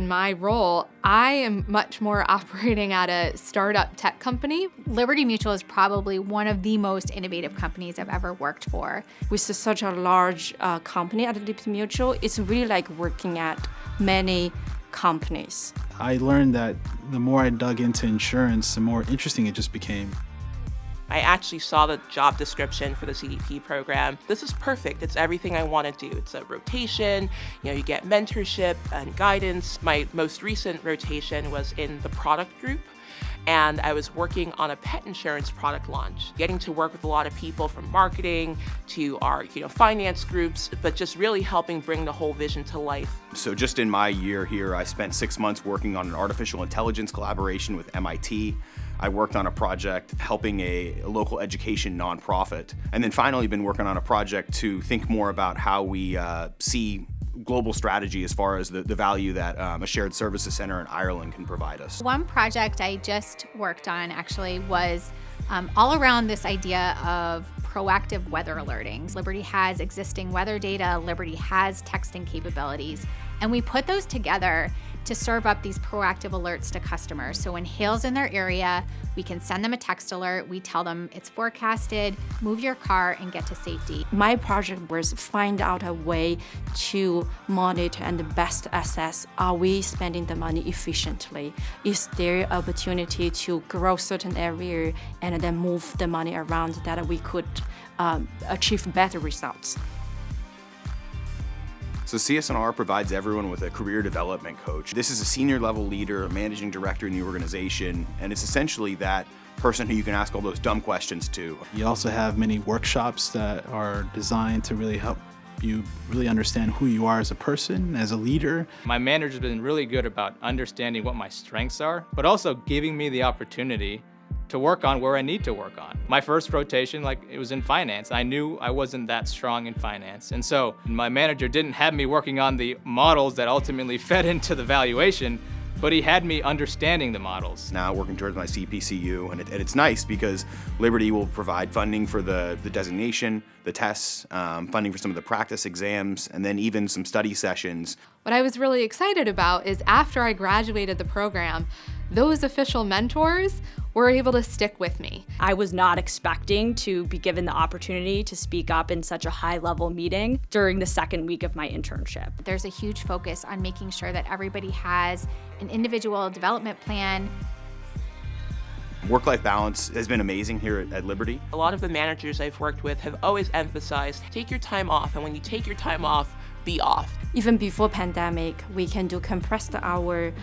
in my role, I am much more operating at a startup tech company. Liberty Mutual is probably one of the most innovative companies I've ever worked for. With such a large company at Liberty Mutual, it's really like working at many companies. I learned that the more I dug into insurance, the more interesting it just became. I actually saw the job description for the CDP program. This is perfect. It's everything I want to do. It's a rotation, you get mentorship and guidance. My most recent rotation was in the product group, and I was working on a pet insurance product launch, getting to work with a lot of people from marketing to our finance groups, but just really helping bring the whole vision to life. So just in my year here, I spent 6 months working on an artificial intelligence collaboration with MIT. I worked on a project helping a local education nonprofit, and then finally been working on a project to think more about how we see global strategy as far as the value that a shared services center in Ireland can provide us. One project I just worked on actually was all around this idea of proactive weather alerting. Liberty has existing weather data, Liberty has texting capabilities, and we put those together to serve up these proactive alerts to customers. So when hail's in their area, we can send them a text alert. We tell them it's forecasted, move your car and get to safety. My project was find out a way to monitor and best assess, are we spending the money efficiently? Is there opportunity to grow certain area and then move the money around that we could achieve better results? So CS&R provides everyone with a career development coach. This is a senior level leader, a managing director in the organization, and it's essentially that person who you can ask all those dumb questions to. You also have many workshops that are designed to really help you really understand who you are as a person, as a leader. My manager's been really good about understanding what my strengths are, but also giving me the opportunity to work on where I need to work on. My first rotation, it was in finance. I knew I wasn't that strong in finance. And so my manager didn't have me working on the models that ultimately fed into the valuation, but he had me understanding the models. Now working towards my CPCU, and it's nice because Liberty will provide funding for the designation, the tests, funding for some of the practice exams, and then even some study sessions. What I was really excited about is after I graduated the program, those official mentors were able to stick with me. I was not expecting to be given the opportunity to speak up in such a high-level meeting during the second week of my internship. There's a huge focus on making sure that everybody has an individual development plan. Work-life balance has been amazing here at Liberty. A lot of the managers I've worked with have always emphasized, take your time off, and when you take your time off, be off. Even before pandemic, we can do compressed hour,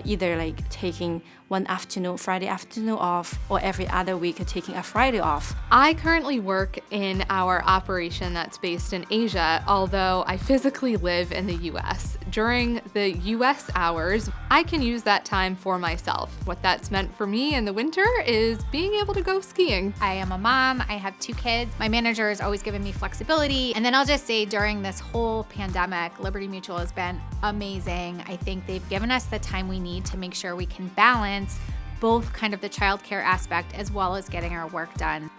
either taking one afternoon, Friday afternoon off, or every other week taking a Friday off. I currently work in our operation that's based in Asia, although I physically live in the US. During the US hours, I can use that time for myself. What that's meant for me in the winter is being able to go skiing. I am a mom, I have 2 kids. My manager has always given me flexibility. And then I'll just say during this whole pandemic, Liberty Mutual has been amazing. I think they've given us the time we need to make sure we can balance both kind of the childcare aspect as well as getting our work done.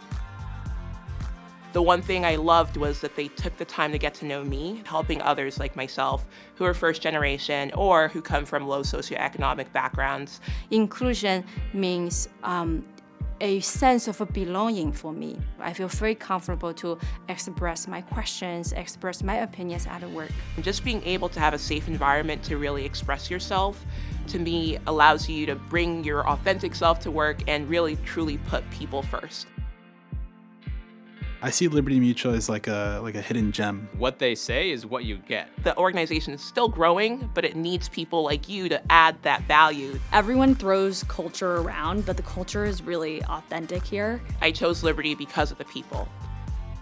The one thing I loved was that they took the time to get to know me, helping others like myself who are first generation or who come from low socioeconomic backgrounds. Inclusion means a sense of belonging for me. I feel very comfortable to express my questions, express my opinions at work. Just being able to have a safe environment to really express yourself, to me, allows you to bring your authentic self to work and really truly put people first. I see Liberty Mutual as like a hidden gem. What they say is what you get. The organization is still growing, but it needs people like you to add that value. Everyone throws culture around, but the culture is really authentic here. I chose Liberty because of the people.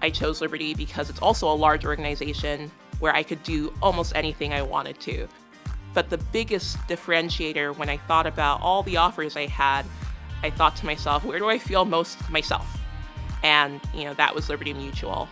I chose Liberty because it's also a large organization where I could do almost anything I wanted to. But the biggest differentiator when I thought about all the offers I had, I thought to myself, where do I feel most myself? And, that was Liberty Mutual.